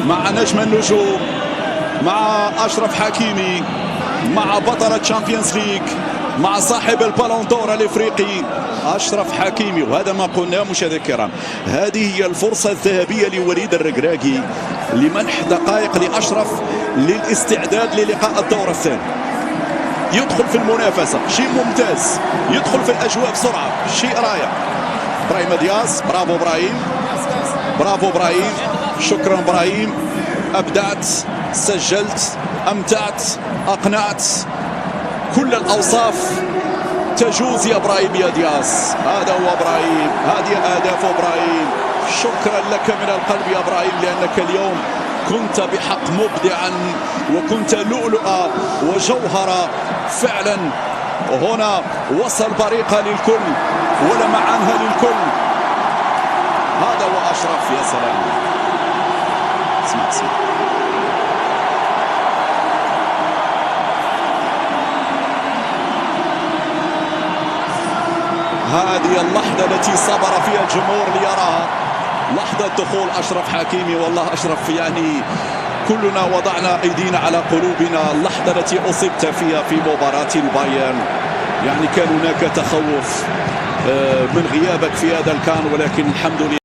مع نجم النجوم، مع أشرف حكيمي، مع بطل الشامبيونز ليج، مع صاحب البالون دور الافريقي أشرف حكيمي. وهذا ما قلناه مشاهدينا الكرام، هذه هي الفرصة الذهبية لوليد الركراكي لمنح دقائق لأشرف للاستعداد للقاء الدور الثاني. يدخل في المنافسة، شيء ممتاز، يدخل في الأجواء بسرعة، شيء رائع. إبراهيم دياز، برافو إبراهيم، برافو إبراهيم، شكرا إبراهيم، أبدعت، سجلت، أمتعت، أقنعت، كل الأوصاف تجوز يا إبراهيم يا دياز. هذا هو إبراهيم، هذه أهداف إبراهيم. شكرا لك من القلب يا إبراهيم، لأنك اليوم كنت بحق مبدعا وكنت لؤلؤة وجوهرة فعلا. هنا وصل بريقة للكل ولمعانها للكل. هذا هو أشرف، يا سلام. اسمع هذه اللحظة التي صبر فيها الجمهور ليراها، لحظة دخول أشرف حكيمي. والله أشرف، يعني كلنا وضعنا أيدينا على قلوبنا اللحظة التي أصبت فيها في مباراة البايرن. يعني كان هناك تخوف من غيابك في هذا الكان، ولكن الحمد لله.